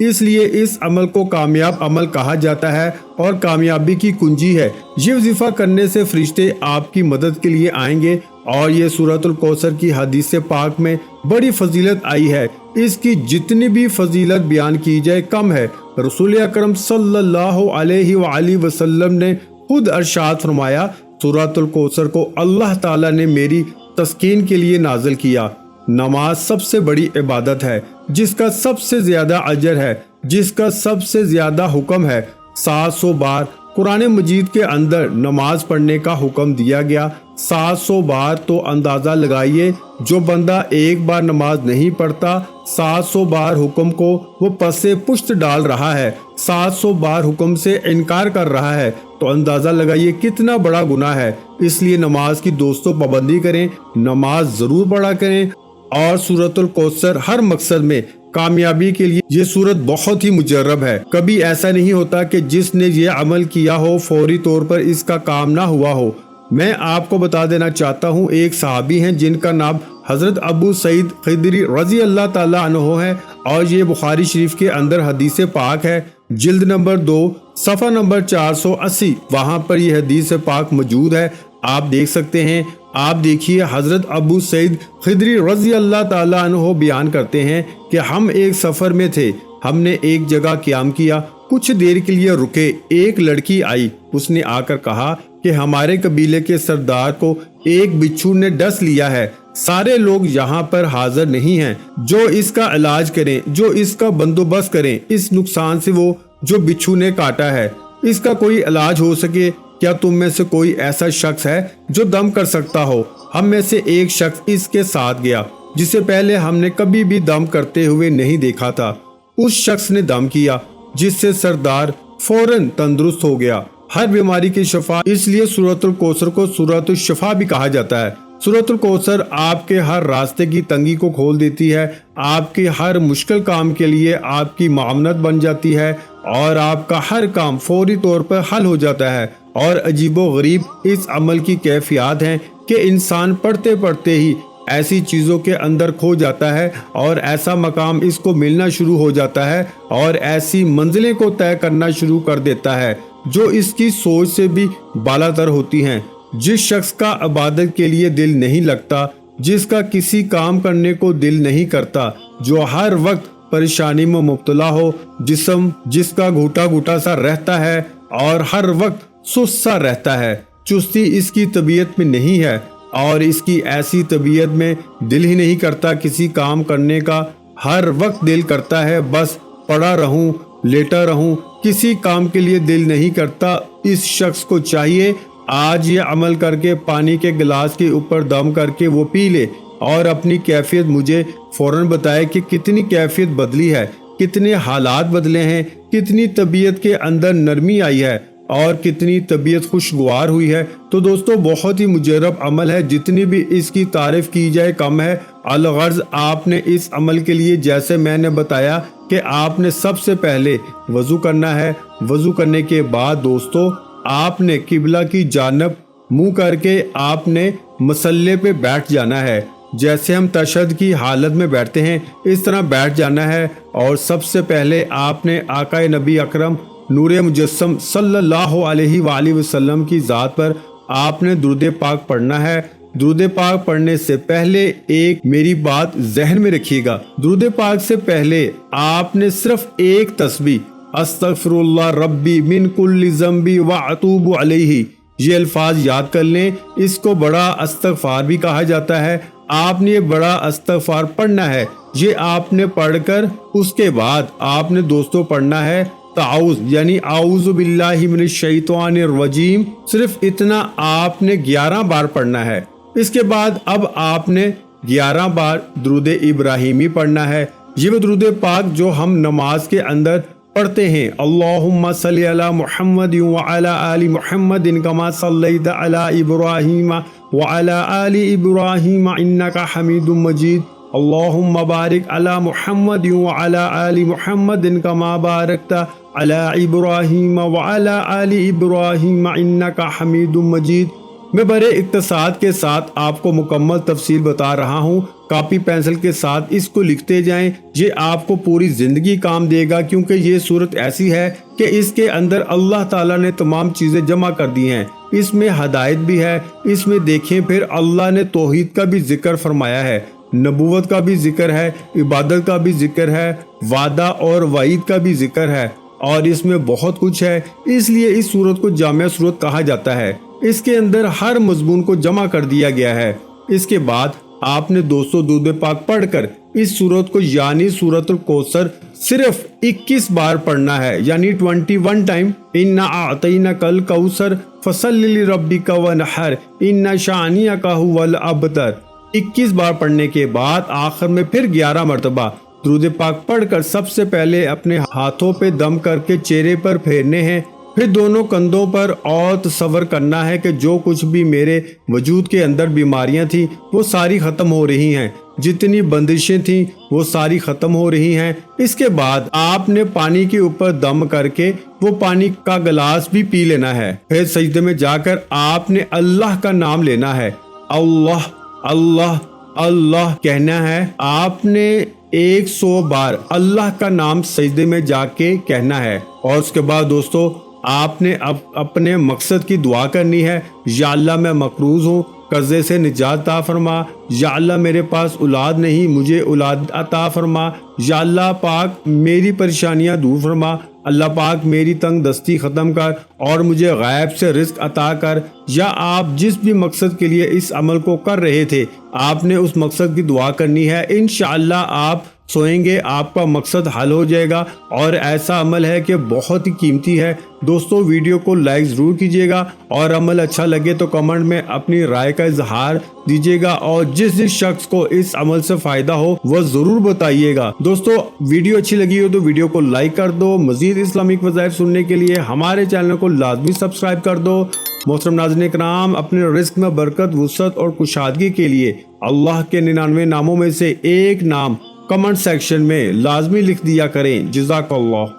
اس لیے اس عمل کو کامیاب عمل کہا جاتا ہے اور کامیابی کی کنجی ہے۔ یہ وظیفہ کرنے سے فرشتے آپ کی مدد کے لیے آئیں گے، اور یہ سورۃ الکوثر کی حدیث پاک میں بڑی فضیلت آئی ہے۔ اس کی جتنی بھی فضیلت بیان کی جائے کم ہے۔ رسول اکرم صلی اللہ علیہ وآلہ وسلم نے خود ارشاد فرمایا، سورۃ الکوثر کو اللہ تعالیٰ نے میری تسکین کے لیے نازل کیا۔ نماز سب سے بڑی عبادت ہے، جس کا سب سے زیادہ اجر ہے، جس کا سب سے زیادہ حکم ہے۔ 700 بار قرآن مجید کے اندر نماز پڑھنے کا حکم دیا گیا۔ 700 بار تو اندازہ لگائیے، جو بندہ ایک بار نماز نہیں پڑھتا 700 بار حکم کو وہ پس پشت ڈال رہا ہے، 700 بار حکم سے انکار کر رہا ہے، تو اندازہ لگائیے کتنا بڑا گناہ ہے۔ اس لیے نماز کی دوستوں پابندی کریں، نماز ضرور پڑھا کریں، اور سورۃ الکوثر ہر مقصد میں کامیابی کے لیے یہ سورت بہت ہی مجرب ہے۔ کبھی ایسا نہیں ہوتا کہ جس نے یہ عمل کیا ہو فوری طور پر اس کا کام نہ ہوا ہو۔ میں آپ کو بتا دینا چاہتا ہوں، ایک صحابی ہیں جن کا نام حضرت ابو سعید خدری رضی اللہ تعالیٰ عنہ ہے، اور یہ بخاری شریف کے اندر حدیث پاک ہے، جلد نمبر 2 صفحہ نمبر 480، وہاں پر یہ حدیث پاک موجود ہے، آپ دیکھ سکتے ہیں۔ آپ دیکھیے، حضرت ابو سعید خدری رضی اللہ تعالیٰ عنہ بیان کرتے ہیں کہ ہم ایک سفر میں تھے، ہم نے ایک جگہ قیام کیا، کچھ دیر کے لیے رکے، ایک لڑکی آئی، اس نے آ کر کہا کہ ہمارے قبیلے کے سردار کو ایک بچھو نے ڈس لیا ہے، سارے لوگ یہاں پر حاضر نہیں ہیں، جو اس کا علاج کریں، جو اس کا بندوبست کریں، اس نقصان سے وہ جو بچھو نے کاٹا ہے، اس کا کوئی علاج ہو سکے۔ کیا تم میں سے کوئی ایسا شخص ہے جو دم کر سکتا ہو؟ ہم میں سے ایک شخص اس کے ساتھ گیا، جسے پہلے ہم نے کبھی بھی دم کرتے ہوئے نہیں دیکھا تھا۔ اس شخص نے دم کیا، جس سے سردار فوراً تندرست ہو گیا۔ ہر بیماری کی شفا، اس لیے سورۃ الکوثر کو سورۃ الشفا بھی کہا جاتا ہے۔ سورۃ الکوثر آپ کے ہر راستے کی تنگی کو کھول دیتی ہے، آپ کے ہر مشکل کام کے لیے آپ کی معاونت بن جاتی ہے، اور آپ کا ہر کام فوری طور پر حل ہو جاتا ہے۔ اور عجیب و غریب اس عمل کی کیفیات ہیں کہ انسان پڑھتے پڑھتے ہی ایسی چیزوں کے اندر کھو جاتا ہے، اور ایسا مقام اس کو ملنا شروع ہو جاتا ہے، اور ایسی منزلیں کو طے کرنا شروع کر دیتا ہے جو اس کی سوچ سے بھی بالاتر ہوتی ہیں۔ جس شخص کا عبادت کے لیے دل نہیں لگتا، جس کا کسی کام کرنے کو دل نہیں کرتا، جو ہر وقت پریشانی میں مبتلا ہو، جسم جس کا گھوٹا گھوٹا سا رہتا ہے اور ہر وقت سست سا رہتا ہے، چستی اس کی طبیعت میں نہیں ہے، اور اس کی ایسی طبیعت میں دل ہی نہیں کرتا کسی کام کرنے کا، ہر وقت دل کرتا ہے بس پڑا رہوں، لیٹا رہوں، کسی کام کے لیے دل نہیں کرتا۔ اس شخص کو چاہیے آج یہ عمل کر کے پانی کے گلاس کے اوپر دم کر کے وہ پی لے، اور اپنی کیفیت مجھے فوراً بتائے کہ کتنی کیفیت بدلی ہے، کتنے حالات بدلے ہیں، کتنی طبیعت کے اندر نرمی آئی ہے، اور کتنی طبیعت خوشگوار ہوئی ہے۔ تو دوستو، بہت ہی مجرب عمل ہے، جتنی بھی اس کی تعریف کی جائے کم ہے۔ الغرض آپ نے اس عمل کے لیے، جیسے میں نے بتایا کہ آپ نے سب سے پہلے وضو کرنا ہے، وضو کرنے کے بعد دوستو آپ نے قبلہ کی جانب منہ کر کے آپ نے مصلی پہ بیٹھ جانا ہے، جیسے ہم تشہد کی حالت میں بیٹھتے ہیں اس طرح بیٹھ جانا ہے، اور سب سے پہلے آپ نے آقا نبی اکرم نور مجسم صلی اللہ علیہ وآلہ وسلم کی ذات پر آپ نے درود پاک پڑھنا ہے۔ درود پاک پڑھنے سے پہلے ایک میری بات ذہن میں رکھیے گا، درود پاک سے پہلے آپ نے صرف ایک تسبیح استغفر اللہ ربی من کل ذنب واتوب علیہ، یہ الفاظ یاد کر لیں، اس کو بڑا استغفار بھی کہا جاتا ہے۔ آپ نے یہ بڑا استغفار پڑھنا ہے، یہ آپ نے پڑھ کر اس کے بعد آپ نے دوستوں پڑھنا ہے تعوذ، یعنی اعوذ باللہ من الشیطان الرجیم، صرف اتنا آپ نے 11 بار پڑھنا ہے۔ اس کے بعد اب آپ نے 11 بار درود ابراہیمی پڑھنا ہے، یہ وہ درود پاک جو ہم نماز کے اندر پڑھتے ہیں، اللہم صلی علی محمد وعلی آل محمد کما صلیت علی ابراہیم وعلی آل ابراہیم انک حمید مجید، اللہم بارک علی محمد وعلی آل محمد کما بارکت علی ابراہیم وعلی آل ابراہیم انک حمید مجید۔ میں بڑے اقتصاد کے ساتھ آپ کو مکمل تفصیل بتا رہا ہوں، کاپی پینسل کے ساتھ اس کو لکھتے جائیں، یہ آپ کو پوری زندگی کام دے گا، کیونکہ یہ صورت ایسی ہے کہ اس کے اندر اللہ تعالیٰ نے تمام چیزیں جمع کر دی ہیں۔ اس میں ہدایت بھی ہے، اس میں دیکھیں پھر اللہ نے توحید کا بھی ذکر فرمایا ہے، نبوت کا بھی ذکر ہے، عبادت کا بھی ذکر ہے، وعدہ اور وعید کا بھی ذکر ہے، اور اس میں بہت کچھ ہے۔ اس لیے اس سورت کو جامع سورت کہا جاتا ہے۔ اس کے اندر ہر مضمون کو جمع کر دیا گیا ہے۔ اس کے بعد آپ نے 200 درود پاک پڑھ کر اس سورت کو یعنی سورۃ الکوثر صرف 21 بار پڑھنا ہے، یعنی 21 ٹائم۔ اِنَّا أَعْطَيْنَاكَ الْكَوْثَرَ فَصَلِّ لِرَبِّكَ وَانْحَرْ إِنَّ شَانِئَكَ هُوَ الْأَبْتَرُ۔ 21 بار پڑھنے کے بعد آخر میں پھر 11 مرتبہ درود پاک پڑھ کر سب سے پہلے اپنے ہاتھوں پہ دم کر کے چہرے پر پھیرنے ہیں، پھر دونوں کندھوں پر، اور تصور کرنا ہے کہ جو کچھ بھی میرے وجود کے اندر بیماریاں تھیں وہ ساری ختم ہو رہی ہیں، جتنی بندشیں تھیں وہ ساری ختم ہو رہی ہیں۔ اس کے بعد آپ نے پانی کے اوپر دم کر کے وہ پانی کا گلاس بھی پی لینا ہے، پھر سجدے میں جا کر آپ نے اللہ کا نام لینا ہے، اللہ اللہ اللہ کہنا ہے۔ آپ نے 100 بار اللہ کا نام سجدے میں جا کے کہنا ہے، اور اس کے بعد دوستو آپ نے اپنے مقصد کی دعا کرنی ہے۔ یا اللہ میں مقروض ہوں، قرضے سے نجات عطا فرما۔ یا اللہ میرے پاس اولاد نہیں، مجھے اولاد عطا فرما۔ یا اللہ پاک میری پریشانیاں دور فرما۔ اللہ پاک میری تنگ دستی ختم کر اور مجھے غیب سے رزق عطا کر۔ یا آپ جس بھی مقصد کے لیے اس عمل کو کر رہے تھے آپ نے اس مقصد کی دعا کرنی ہے۔ انشاءاللہ آپ سوئیں گے آپ کا مقصد حل ہو جائے گا، اور ایسا عمل ہے کہ بہت ہی قیمتی ہے۔ دوستو ویڈیو کو لائک ضرور کیجیے گا، اور عمل اچھا لگے تو کمنٹ میں اپنی رائے کا اظہار دیجیے گا، اور جس شخص کو اس عمل سے فائدہ ہو وہ ضرور بتائیے گا۔ دوستو ویڈیو اچھی لگی ہو تو ویڈیو کو لائک کر دو۔ مزید اسلامک وظائف سننے کے لیے ہمارے چینل کو لازمی سبسکرائب کر دو۔ محترم ناظرین کرام، اپنے رزق میں برکت، وسعت اور کشادگی کے لیے اللہ کے 99 ناموں میں سے ایک نام کمنٹ سیکشن میں لازمی لکھ دیا کریں۔ جزاک اللہ۔